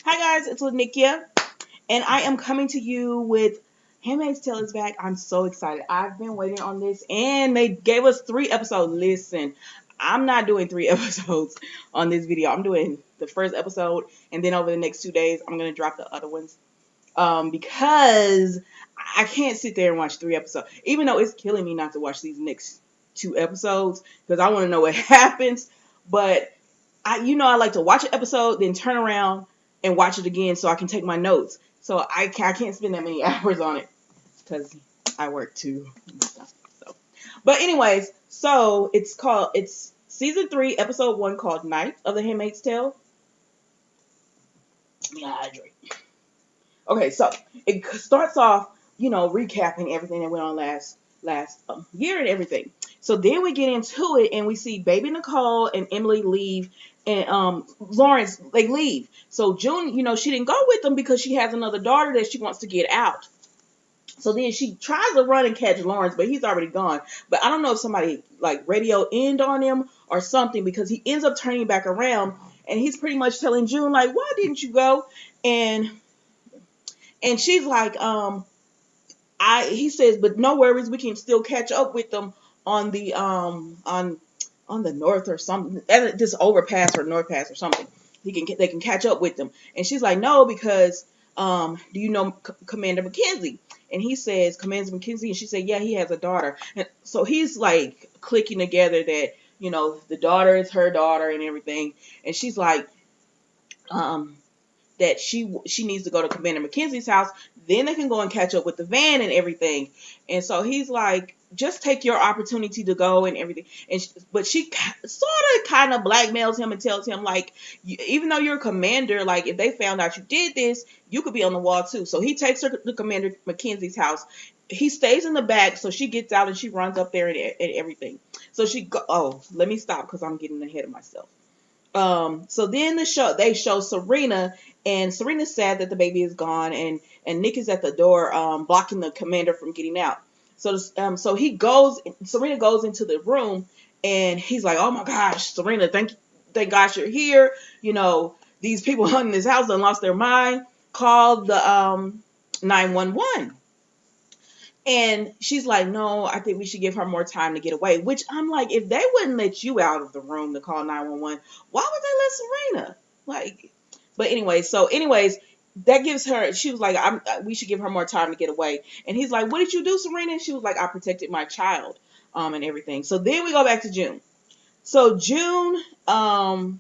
Hi guys, it's Nicki, and I am coming to you with Handmaid's Tale is back. I'm so excited. I've been waiting on this, and they gave us 3 episodes. Listen, I'm not doing 3 episodes on this video. I'm doing the first episode, and then over the next 2 days, I'm gonna drop the other ones. Because I can't sit there and watch 3 episodes, even though it's killing me not to watch these next 2 episodes because I want to know what happens. But I like to watch an episode, then turn around and watch it again so I can take my notes. So I can't spend that many hours on it because I work too. So, but anyways, so it's season 3, episode 1 called Night of the Handmaid's Tale. Yeah, hydrate. Okay, so it starts off, recapping everything that went on last year and everything. So then we get into it and we see baby Nicole and Emily leave, and Lawrence, they leave. So June, she didn't go with them because she has another daughter that she wants to get out. So then she tries to run and catch Lawrence, but he's already gone. But I don't know if somebody like radio end on him or something, because he ends up turning back around and he's pretty much telling June, like, why didn't you go? And she's like, he says, but no worries, we can still catch up with them on the on the north or something, this overpass or north pass or something. They can catch up with them. And she's like, no, because do you know Commander McKenzie? And he says, Commander McKenzie, and she said, yeah, he has a daughter. And so he's like clicking together that, the daughter is her daughter and everything. And she's like, that she needs to go to Commander McKenzie's house, then they can go and catch up with the van and everything. And so he's like, just take your opportunity to go and everything. But she sort of kind of blackmails him and tells him, like, even though you're a commander, like, if they found out you did this, you could be on the wall too. So he takes her to Commander McKenzie's house. He stays in the back, so she gets out and she runs up there and everything. So let me stop because I'm getting ahead of myself. So then they show Serena, and Serena's sad that the baby is gone, and Nick is at the door, blocking the commander from getting out. So Serena goes into the room, and he's like, oh my gosh, Serena, thank God you're here. These people in this house done lost their mind. Call the 911. And she's like, no, I think we should give her more time to get away. Which I'm like, if they wouldn't let you out of the room to call 911, why would they let Serena? Like, but anyways, that gives her, she was like, we should give her more time to get away. And he's like, what did you do, Serena? And she was like, I protected my child, and everything. So then we go back to June. So June, so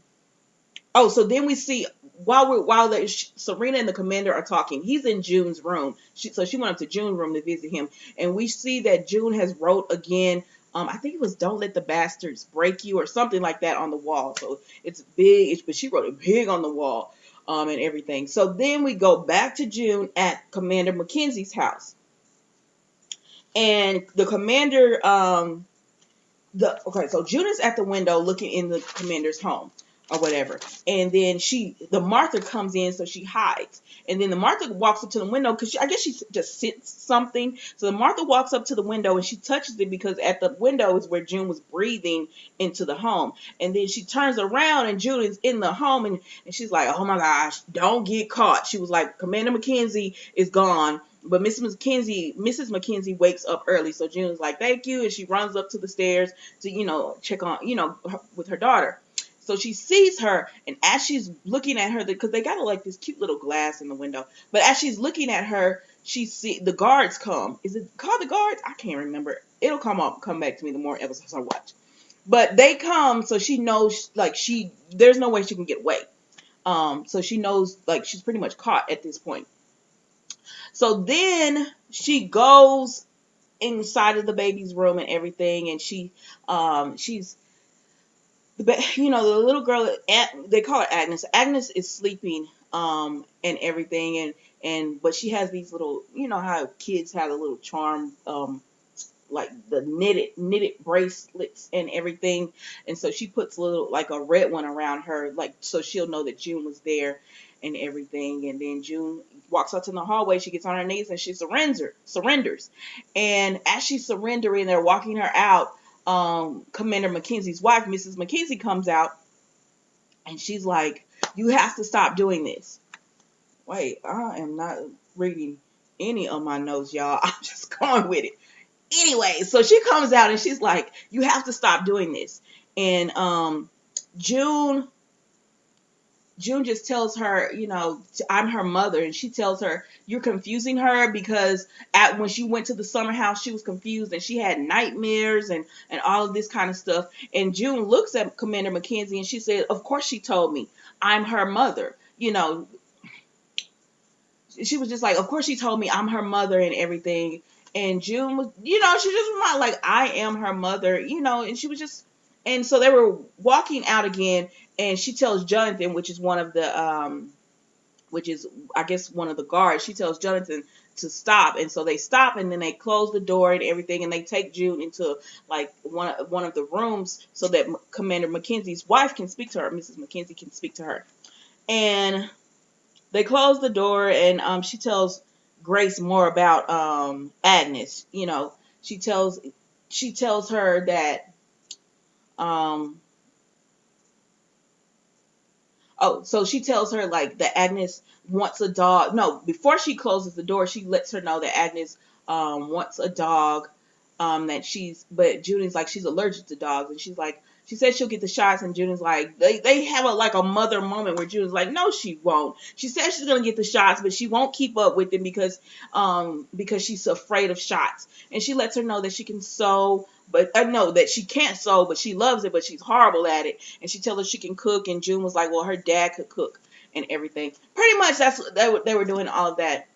then we see, while Serena and the commander are talking, he's in June's room. So she went up to June's room to visit him, and we see that June has wrote again. I think it was "Don't let the bastards break you" or something like that on the wall. So it's big, but she wrote it big on the wall, and everything. So then we go back to June at Commander McKenzie's house, and the commander, so June is at the window looking in the commander's home or whatever. And then the Martha comes in, so she hides. And then the Martha walks up to the window because I guess she just sensed something. So the Martha walks up to the window and she touches it because at the window is where June was breathing into the home. And then she turns around and June is in the home, and she's like, oh my gosh, don't get caught. She was like, Commander McKenzie is gone. But Mrs. McKenzie wakes up early. So June's like, thank you. And she runs up to the stairs to, check on, with her daughter. So she sees her, and as she's looking at her, because they got like this cute little glass in the window, but as she's looking at her, she see the guards come. Is it called the guards? I can't remember. It'll come back to me the more episodes I watch. But they come, so she knows, like, there's no way she can get away. So she knows, like, she's pretty much caught at this point. So then she goes inside of the baby's room and everything, and she's the little girl, they call her Agnes. Agnes is sleeping, and everything, but she has these little, how kids have a little charm, like the knitted bracelets and everything. And so she puts like a red one around her, like, so she'll know that June was there and everything. And then June walks out to the hallway. She gets on her knees and she surrenders. And as she's surrendering, they're walking her out. Commander McKenzie's wife, Mrs. McKenzie, comes out, and she's like, you have to stop doing this. Wait, I am not reading any of my notes, y'all. I'm just going with it. Anyway, so she comes out and she's like, "You have to stop doing this." And June June just tells her, I'm her mother, and she tells her, "You're confusing her because when she went to the summer house, she was confused and she had nightmares and all of this kind of stuff." And June looks at Commander Mackenzie and she said, "Of course she told me. I'm her mother." She was just like, "Of course she told me I'm her mother and everything." And June was, she just reminded, like, "I am her mother," and she was just, and so they were walking out again, and she tells Jonathan, which is, I guess, one of the guards, she tells Jonathan to stop. And so they stop, and then they close the door and everything, and they take June into, like, one of the rooms so that Commander Mackenzie's wife can speak to her. Mrs. Mackenzie can speak to her. And they close the door, and she tells Grace more about Agnes. She tells her that so she tells her, like, that Agnes wants a dog. No, before she closes the door, she lets her know that Agnes wants a dog. But Judy's like, she's allergic to dogs, and she said she'll get the shots, and Judy's like, they have a mother moment where Judy's like, no, she won't. She says she's gonna get the shots, but she won't keep up with them because she's afraid of shots. And she lets her know that she can sew, but no, that she can't sew, but she loves it, but she's horrible at it. And she tells her she can cook, and June was like, well, her dad could cook and everything. Pretty much that's what they were doing, all of that.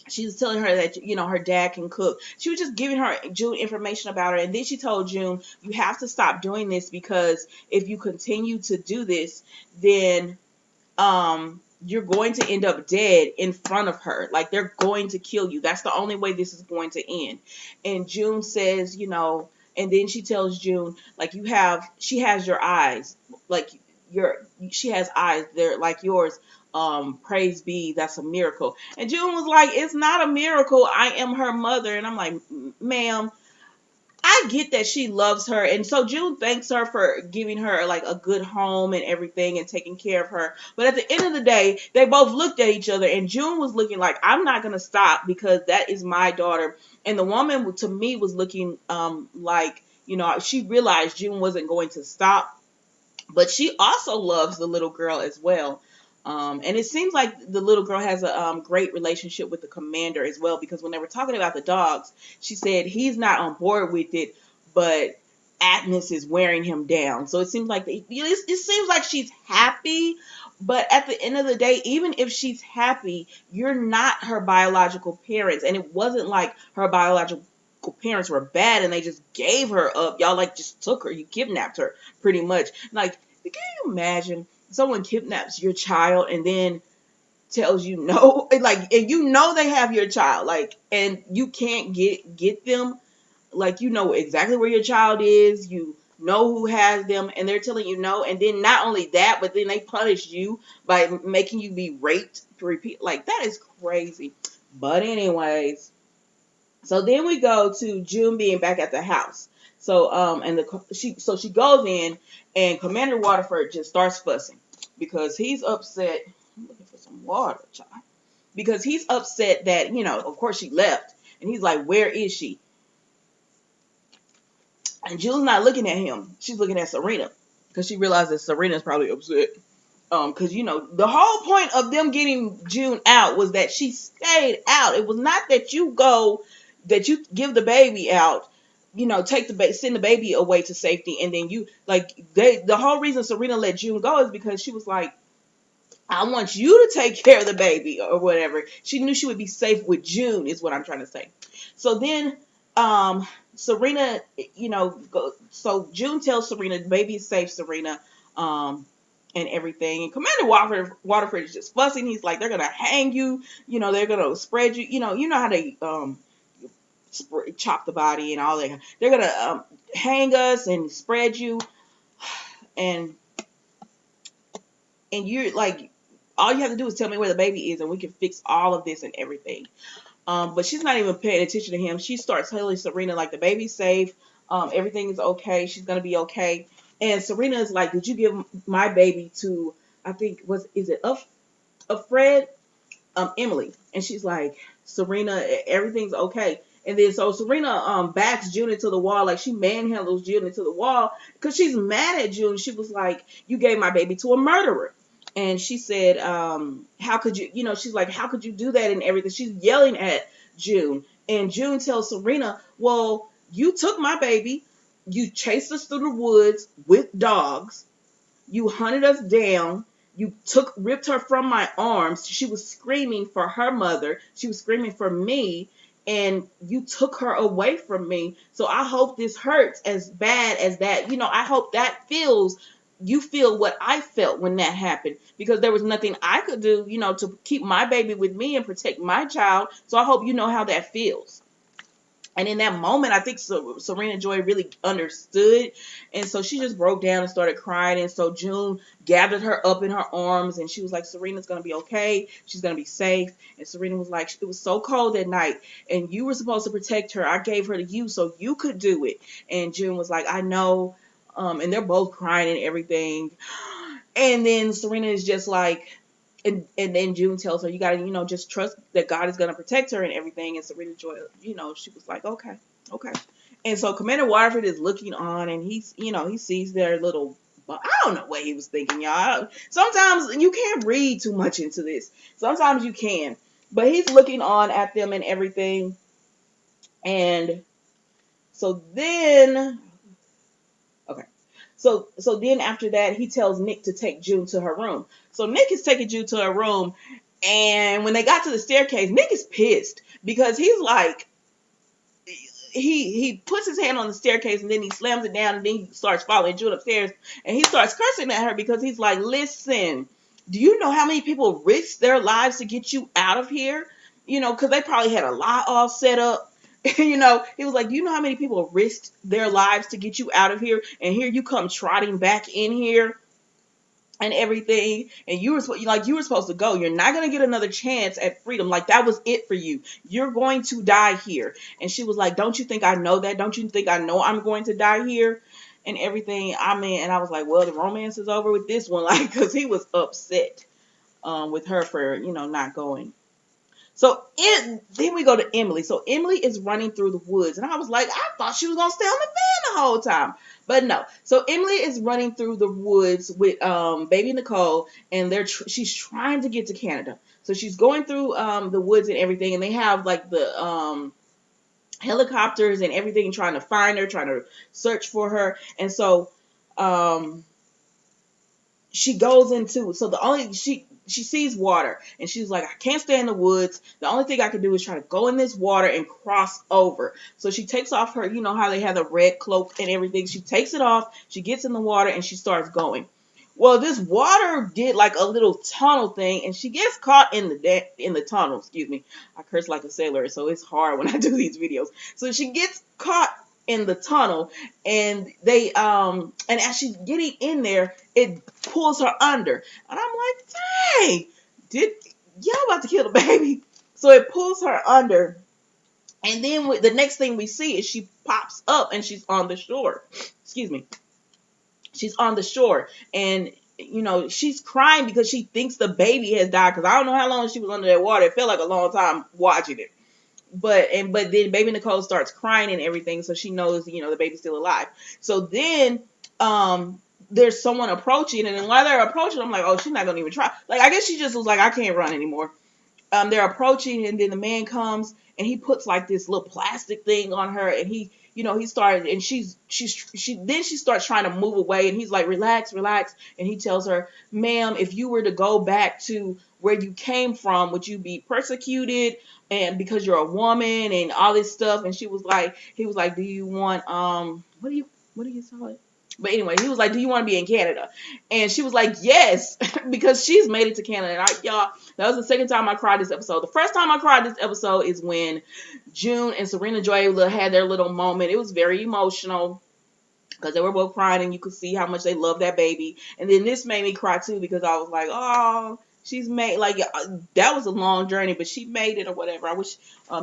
She was telling her that, her dad can cook. She was just giving her June information about her. And then she told June, "You have to stop doing this, because if you continue to do this, then you're going to end up dead in front of her. Like, they're going to kill you. That's the only way this is going to end." And June says, and then she tells June, like, she has your eyes. Like, she has eyes. They're like yours. Praise be, that's a miracle. And June was like, "It's not a miracle. I am her mother." And I'm like, "Ma'am, I get that she loves her." And so June thanks her for giving her, like, a good home and everything and taking care of her. But at the end of the day, they both looked at each other, and June was looking like, "I'm not going to stop because that is my daughter." And the woman, to me, was looking like, she realized June wasn't going to stop, but she also loves the little girl as well. And it seems like the little girl has a great relationship with the commander as well, because when they were talking about the dogs, she said he's not on board with it, but Agnes is wearing him down. So it seems like it seems like she's happy, but at the end of the day, even if she's happy, you're not her biological parents, and it wasn't like her biological parents were bad and they just gave her up. Y'all, like, just took her. You kidnapped her, pretty much. Like, can you imagine someone kidnaps your child and then tells you no, like, and they have your child, like, and you can't get them, like, exactly where your child is, who has them, and they're telling you no. And then not only that, but then they punish you by making you be raped to repeat. Like, that is crazy. But anyways, so then we go to June being back at the house. So she goes in, and Commander Waterford just starts fussing because he's upset. I'm looking for some water, child. Because he's upset that, of course she left, and he's like, "Where is she?" And June's not looking at him. She's looking at Serena, because she realizes Serena's probably upset. Because, the whole point of them getting June out was that she stayed out. It was not that you give the baby out, send the baby away to safety, and then the whole reason Serena let June go is because she was like, "I want you to take care of the baby," or whatever. She knew she would be safe with June, is what I'm trying to say. So then, Serena, so June tells Serena, "The baby is safe, Serena," and everything. And Commander Waterford is just fussing. He's like, "They're gonna hang you. They're gonna spread you. You know how they chop the body and all that. They're gonna hang us and spread you, and you're like, all you have to do is tell me where the baby is, and we can fix all of this and everything." But she's not even paying attention to him. She starts telling Serena, like, the baby's safe, everything is okay, she's gonna be okay. And Serena is like, "Did you give my baby to, I think, is it a Fred?" Emily, and she's like, Serena, everything's okay. And then so Serena backs June into the wall, like she manhandles June into the wall because she's mad at June. She was like, "You gave my baby to a murderer." And she said, "How could you?" She's like, "How could you do that?" And everything. She's yelling at June, and June tells Serena, "Well, you took my baby, you chased us through the woods with dogs, you hunted us down. You ripped her from my arms. She was screaming for her mother. She was screaming for me, and you took her away from me. So I hope this hurts as bad as that. I hope that you feel what I felt when that happened, because there was nothing I could do, to keep my baby with me and protect my child. So I hope you know how that feels." And in that moment, I think Serena Joy really understood. And so she just broke down and started crying. And so June gathered her up in her arms, and she was like, "Serena's going to be okay. She's going to be safe." And Serena was like, "It was so cold that night, and you were supposed to protect her. I gave her to you so you could do it." And June was like, "I know." And they're both crying and everything. And then Serena is just like, and then June tells her, "You gotta, just trust that God is gonna protect her and everything." And Serena Joy, she was like, "Okay, okay." And so Commander Waterford is looking on, and he sees their little. I don't know what he was thinking, y'all. Sometimes you can't read too much into this. Sometimes you can, but he's looking on at them and everything. And so then, okay. So then after that, he tells Nick to take June to her room. So Nick is taking June to her room, and when they got to the staircase, Nick is pissed because he's like, he puts his hand on the staircase and then he slams it down, and then he starts following June upstairs, and he starts cursing at her because he's like, "Listen, do you know how many people risked their lives to get you out of here? Because they probably had a lie all set up." He was like, "Do you know how many people risked their lives to get you out of here? And here you come trotting back in here and everything. And you were supposed to go. You're not going to get another chance at freedom. Like, that was it for you. You're going to die here." And she was like, "Don't you think I know that? Don't you think I know I'm going to die here?" And everything. And I was like, well, the romance is over with this one. Like, because he was upset with her for, not going. So then we go to Emily. So Emily is running through the woods, and I was like, I thought she was gonna stay on the fan the whole time, but no. So Emily is running through the woods with baby Nicole, and she's trying to get to Canada. So she's going through the woods and everything, and they have like the helicopters and everything trying to find her, trying to search for her, and so she goes into, so she sees water, and she's like, "I can't stay in the woods. The only thing I can do is try to go in this water and cross over." So she takes off her, how they have the red cloak and everything. She takes it off. She gets in the water and she starts going. Well, this water did like a little tunnel thing, and she gets caught in the tunnel. Excuse me. I curse like a sailor, so it's hard when I do these videos. So she gets caught in the tunnel, and and as she's getting in there, it pulls her under, and I'm like, "Dang, did y'all about to kill the baby?" So it pulls her under, and then the next thing we see is she pops up and she's on the shore. Excuse me. She's on the shore, and she's crying because she thinks the baby has died, because I don't know how long she was under that water. It felt like a long time watching it. But then baby Nicole starts crying and everything, so she knows, the baby's still alive. So then there's someone approaching, and then while they're approaching, I'm like, "Oh, she's not gonna even try." Like, I guess she just was like, "I can't run anymore." They're approaching, and then the man comes, and he puts like this little plastic thing on her, and he started, and she starts trying to move away, and he's like, "Relax, relax." And he tells her, "Ma'am, if you were to go back to where you came from, would you be persecuted, and because you're a woman and all this stuff?" And he was like, "Do you want what do you call it?" But anyway, he was like, "Do you want to be in Canada?" And she was like, "Yes," because she's made it to Canada. And y'all, that was the second time I cried this episode. The first time I cried this episode is when June and Serena Joy had their little moment. It was very emotional because they were both crying, and you could see how much they love that baby. And then this made me cry too, because I was like, "Oh, she's made, like, that was a long journey, but she made it," or whatever. I wish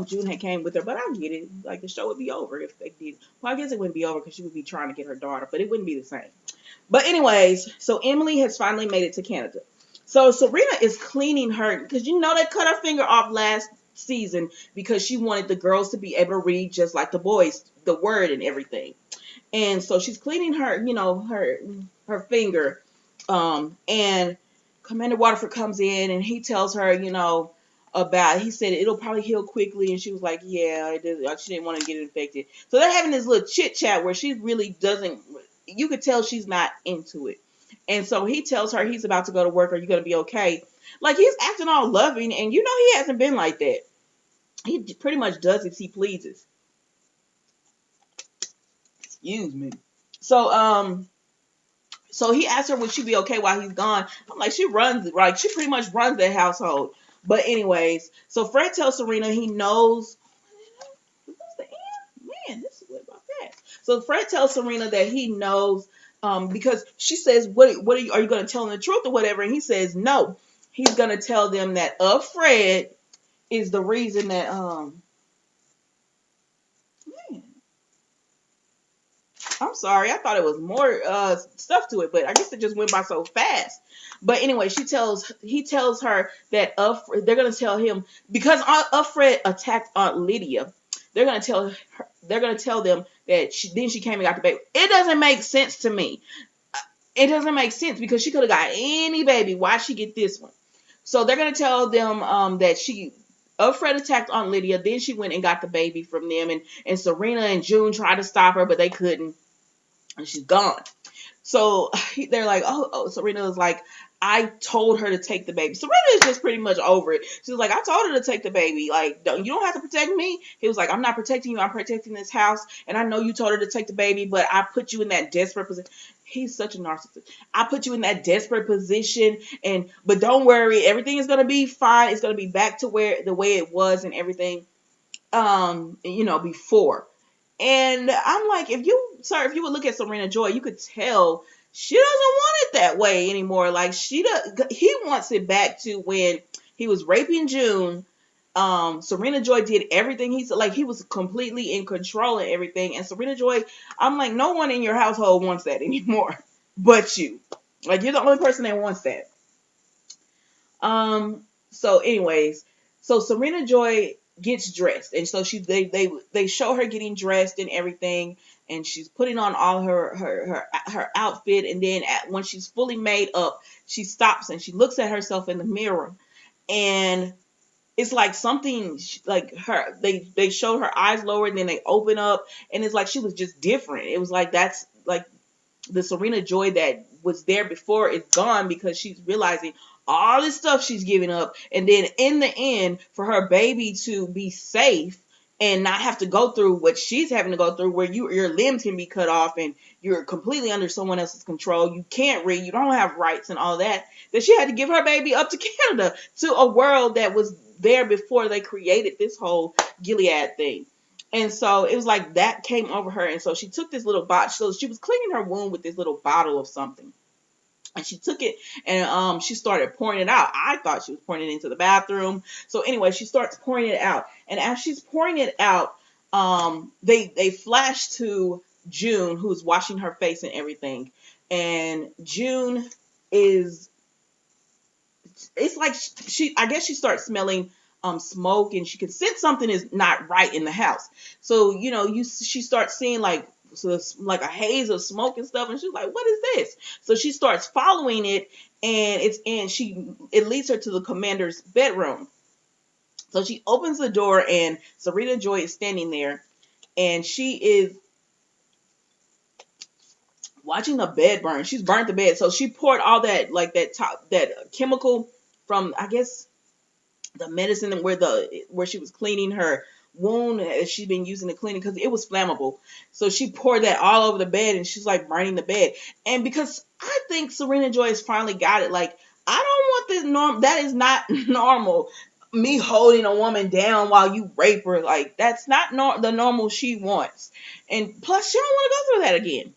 June had came with her, but I get it. Like, the show would be over if they did. Well, I guess it wouldn't be over because she would be trying to get her daughter, but it wouldn't be the same. But anyways, so Emily has finally made it to Canada. So Serena is cleaning her because they cut her finger off last season because she wanted the girls to be able to read just like the boys, the word and everything. And so she's cleaning her, her finger. And Commander Waterford comes in and he tells her, he said it'll probably heal quickly, and she was like, yeah, it did. She didn't want to get infected. So they're having this little chit chat where she really doesn't. You could tell she's not into it. And so he tells her he's about to go to work. Are you going to be okay? Like, he's acting all loving, and he hasn't been like that. He pretty much does as he pleases. Excuse me. So he asked her would she be okay while he's gone. I'm like, she pretty much runs that household. But anyways, so Fred tells Serena he knows. What's the end? Man, this is what about that. So Fred tells Serena that he knows, because she says, "What are you going to tell them the truth or whatever?" And he says, "No, he's going to tell them that Fred is the reason that Man, I'm sorry. I thought it was more stuff to it, but I guess it just went by so fast. But anyway, he tells her that they're gonna tell him because Fred attacked Aunt Lydia. They're gonna tell them that she came and got the baby. It doesn't make sense to me. It doesn't make sense because she could have got any baby. Why'd she get this one? So they're gonna tell them that Fred attacked Aunt Lydia. Then she went and got the baby from them, and Serena and June tried to stop her, but they couldn't. And she's gone. So they're like, oh, Serena was like, I told her to take the baby. Serena is just pretty much over it. She was like, I told her to take the baby. Like, you don't have to protect me. He was like, I'm not protecting you. I'm protecting this house. And I know you told her to take the baby, but I put you in that desperate position. He's such a narcissist. I put you in that desperate position, but don't worry, everything is gonna be fine. It's gonna be back to the way it was and everything, before. And I'm like, if you would look at Serena Joy, you could tell she doesn't want it that way anymore. Like, he wants it back to when he was raping June. Serena Joy did everything he said. Like, he was completely in control and everything. And Serena Joy, I'm like, no one in your household wants that anymore, but you. Like, you're the only person that wants that. So anyways, so Serena Joy gets dressed, and so they show her getting dressed and everything, and she's putting on all her outfit, and then when she's fully made up, she stops and she looks at herself in the mirror, and it's like something like they showed her eyes lowered and then they open up, and it's like she was just different. It was like that's like the Serena Joy that was there before is gone because she's realizing all this stuff she's giving up, and then in the end, for her baby to be safe and not have to go through what she's having to go through, where your limbs can be cut off and you're completely under someone else's control, you can't read, you don't have rights and all that she had to give her baby up to Canada, to a world that was there before they created this whole Gilead thing. And so it was like that came over her, and so she took this little bottle. So she was cleaning her wound with this little bottle of something. And she took it and she started pouring it out. I thought she was pouring it into the bathroom. So anyway, she starts pouring it out. And as she's pouring it out, they flash to June, who's washing her face and everything. And June it's like I guess she starts smelling smoke, and she can sense something is not right in the house. So, she starts seeing like a haze of smoke and stuff, and she's like, what is this? So she starts following it, and it leads her to the commander's bedroom. So she opens the door, and Serena Joy is standing there, and she is watching the bed burn. She's burnt the bed. So she poured all that, like that chemical from, I guess, the medicine where she was cleaning her wound that she'd been using to clean it, because it was flammable. So she poured that all over the bed, and she's like burning the bed. And because I think Serena Joy has finally got it, like, I don't want this that is not normal. Me holding a woman down while you rape her, like, that's not the normal she wants. And plus, she don't want to go through that again.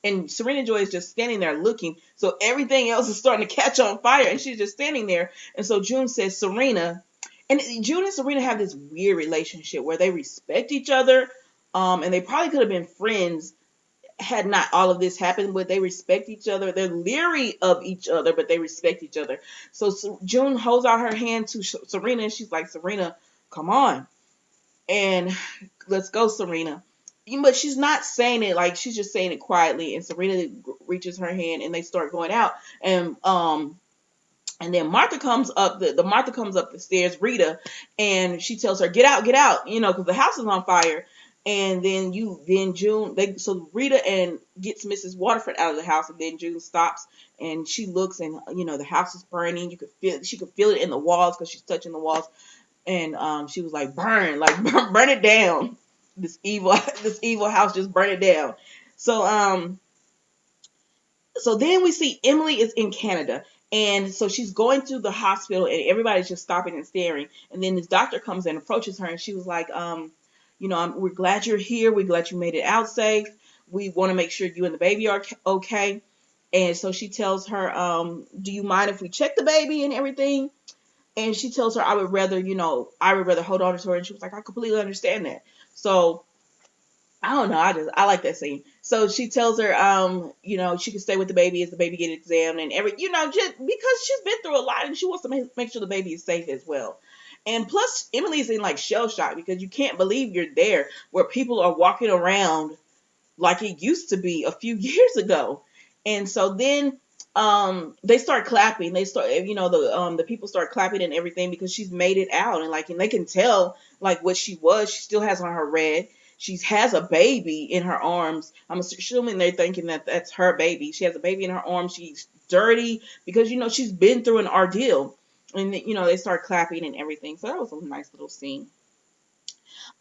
And Serena Joy is just standing there looking. So everything else is starting to catch on fire, and she's just standing there. And so June says, Serena, and June and Serena have this weird relationship where they respect each other, and they probably could have been friends had not all of this happened, but they respect each other. They're leery of each other, but they respect each other. So June holds out her hand to Serena, and she's like, Serena, come on. And let's go, Serena. But she's not saying it like, she's just saying it quietly. And Serena reaches her hand, and they start going out. And then Martha comes up the Martha comes up the stairs, Rita, and she tells her, get out, because the house is on fire. And then June, so Rita and gets Mrs. Waterford out of the house, and then June stops and she looks, and the house is burning. She could feel it in the walls because she's touching the walls. And she was like, burn it down. This evil house, just burn it down. So then we see Emily is in Canada. And so she's going through the hospital, and everybody's just stopping and staring. And then this doctor comes and approaches her, and she was like, we're glad you're here. We're glad you made it out safe. We want to make sure you and the baby are okay. And so she tells her, do you mind if we check the baby and everything? And she tells her, I would rather hold on to her. And she was like, I completely understand that. So I don't know. I like that scene. So she tells her, she can stay with the baby as the baby gets examined and just because she's been through a lot, and she wants to make sure the baby is safe as well. And plus, Emily's in like shell shock because you can't believe you're there where people are walking around like it used to be a few years ago. And so then they start clapping. The people start clapping and everything because she's made it out, and they can tell like what she was. She still has on her red. She has a baby in her arms. I'm assuming they're thinking that that's her baby. She has a baby in her arms. She's dirty because, she's been through an ordeal. And, they start clapping and everything. So that was a nice little scene.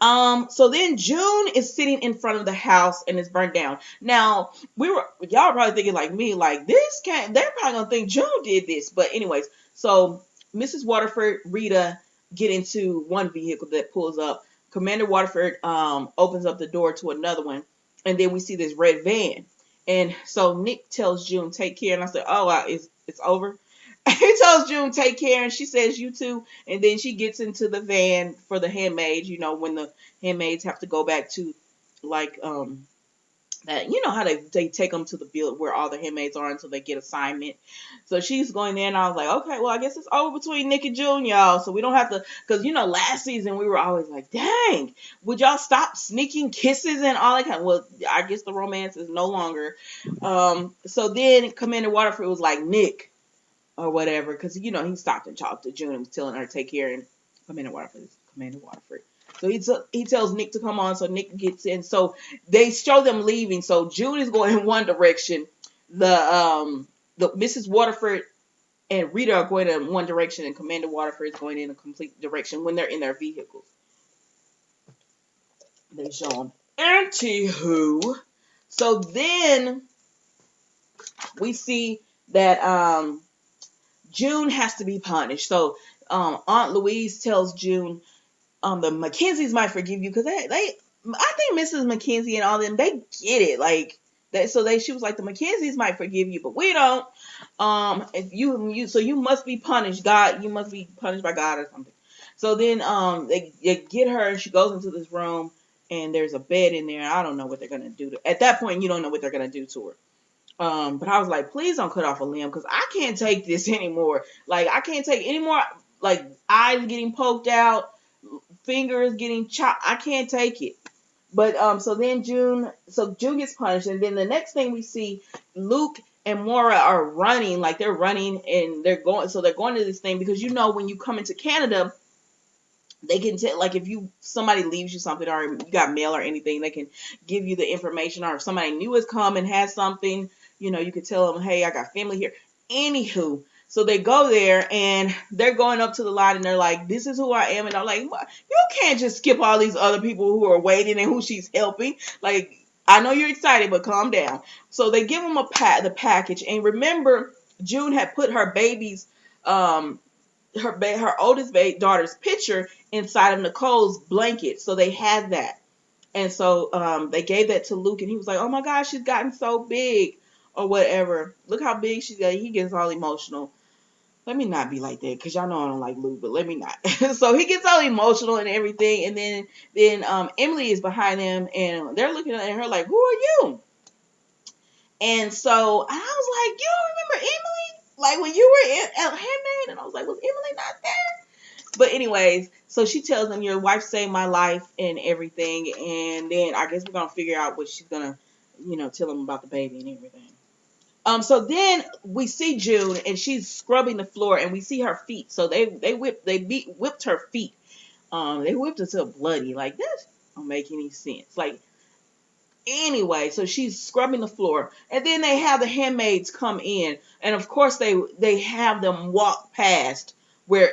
So then June is sitting in front of the house and it's burnt down. Now, y'all probably thinking like me, like they're probably gonna think June did this. But anyways, so Mrs. Waterford, Rita get into one vehicle that pulls up. Commander Waterford opens up the door to another one, and then we see this red van. And so Nick tells June, take care. And I said, it's over. He tells June, take care, and she says, you too. And then she gets into the van for the handmaids, when the handmaids have to go back to, like, that, how they take them to the build where all the handmaids are until they get assignment. So she's going there, and I was like, okay, well, I guess it's over between Nick and June, y'all. So we don't have to, because, last season we were always like, dang, would y'all stop sneaking kisses and all that kind of, well, I guess the romance is no longer. So then Commander Waterford was like, Nick, or whatever, because he stopped and talked to June and was telling her to take care, and Commander Waterford. So he tells Nick to come on, so Nick gets in. So they show them leaving. So June is going in one direction. The Mrs. Waterford and Rita are going in one direction, and Commander Waterford is going in a complete direction when they're in their vehicles. They show them. Anywho, so then we see that June has to be punished. So Aunt Louise tells June, the Mackenzies might forgive you because I think Mrs. Mackenzie and all them, they get it. Like that, she was like, the Mackenzies might forgive you, but we don't. So you must be punished. You must be punished by God or something. So then they get her, and she goes into this room, and there's a bed in there. I don't know what they're gonna do at that point. You don't know what they're gonna do to her. But I was like, please don't cut off a limb, because I can't take this anymore. Like, I can't take any more, like, eyes getting poked out, fingers getting chopped. I can't take it. But, so June gets punished. And then the next thing we see, Luke and Maura are running, like they're running, and they're going to this thing, because when you come into Canada, they can tell, like, if somebody leaves you something, or you got mail or anything, they can give you the information, or if somebody new has come and has something, you could tell them, hey, I got family here. Anywho, so they go there, and they're going up to the line, and they're like, this is who I am. And I'm like, you can't just skip all these other people who are waiting and who she's helping. Like, I know you're excited, but calm down. So they give them the package. And remember, June had put her baby's, her oldest daughter's picture inside of Nicole's blanket. So they had that. And so they gave that to Luke, and he was like, oh my gosh, she's gotten so big. Or whatever. Look how big she's got. He gets all emotional. Let me not be like that, because y'all know I don't like Luke, but let me not. So he gets all emotional and everything, and then Emily is behind them, and they're looking at her like, who are you? And so I was like, you don't remember Emily? Like when you were in Handmaid? And I was like, was Emily not there? But anyways, so she tells him, your wife saved my life and everything. And then I guess we're going to figure out what she's going to, tell him about the baby and everything. So then we see June and she's scrubbing the floor and we see her feet. So they whipped her feet. They whipped her till bloody. Like, that don't make any sense. Like, anyway, so she's scrubbing the floor, and then they have the handmaids come in, and of course they have them walk past where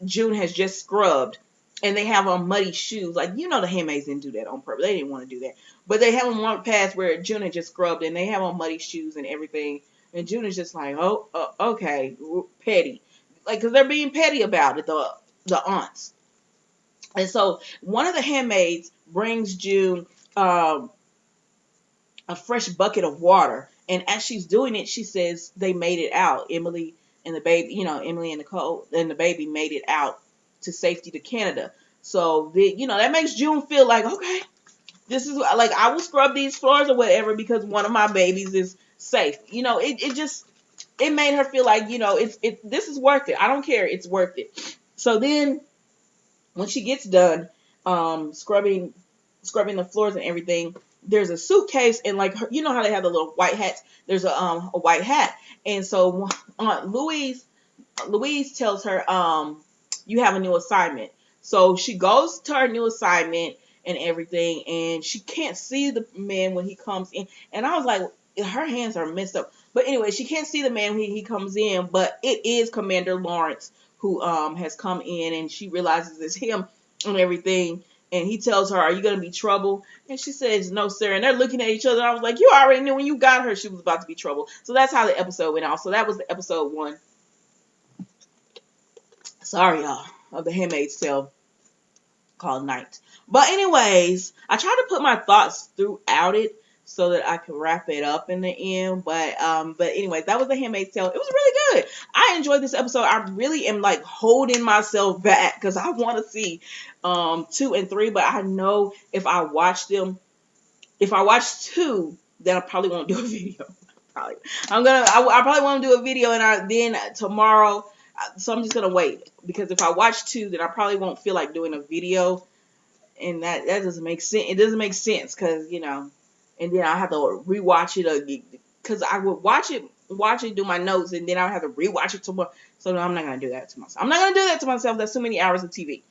June has just scrubbed, and they have on muddy shoes. Like, the handmaids didn't do that on purpose. They didn't want to do that, but they have them walk past where June had just scrubbed, and they have on muddy shoes and everything. And June is just like, oh, okay, petty, like, because they're being petty about it, the aunts. And so one of the handmaids brings June a fresh bucket of water, and as she's doing it, she says they made it out. Emily and the baby, Emily and Nicole and the baby made it out to safety to Canada. So that makes June feel like, okay, this is like, I will scrub these floors or whatever because one of my babies is safe. It made her feel like, this is worth it. I don't care, it's worth it. So then when she gets done scrubbing the floors and everything, there's a suitcase, and like how they have the little white hats. There's a white hat, and so Louise tells her, you have a new assignment. So she goes to her new assignment and everything, and she can't see the man when he comes in. And I was like, her hands are messed up. But anyway, she can't see the man when he comes in, but it is Commander Lawrence who has come in, and she realizes it's him and everything. And he tells her, are you going to be trouble? And she says, no, sir. And they're looking at each other. And I was like, you already knew when you got her she was about to be trouble. So that's how the episode went off. So that was the episode 1. Sorry, y'all. Of The Handmaid's Tale, called Night. But anyways, I tried to put my thoughts throughout it so that I could wrap it up in the end. But anyways, that was The Handmaid's Tale. It was really good. I enjoyed this episode. I really am like holding myself back because I want to see 2 and 3. But I know if I watch 2, then I probably won't do a video. I probably won't do a video, and then tomorrow. So I'm just gonna wait, because if I watch 2, then I probably won't feel like doing a video, and that doesn't make sense. It doesn't make sense because and then I have to rewatch it because I would watch it, do my notes, and then I have to rewatch it tomorrow. So no, I'm not gonna do that to myself. I'm not gonna do that to myself. That's too many hours of TV.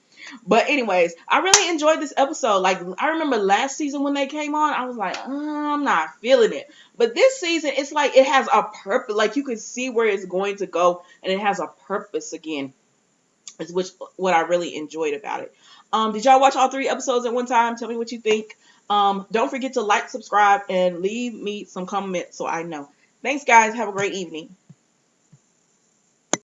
But anyways, I really enjoyed this episode. Like, I remember last season when they came on, I was like, I'm not feeling it. But this season, it's like it has a purpose. Like, you can see where it's going to go, and it has a purpose again. Is what I really enjoyed about it. Did y'all watch all 3 episodes at one time? Tell me what you think. Don't forget to like, subscribe, and leave me some comments so I know. Thanks, guys. Have a great evening.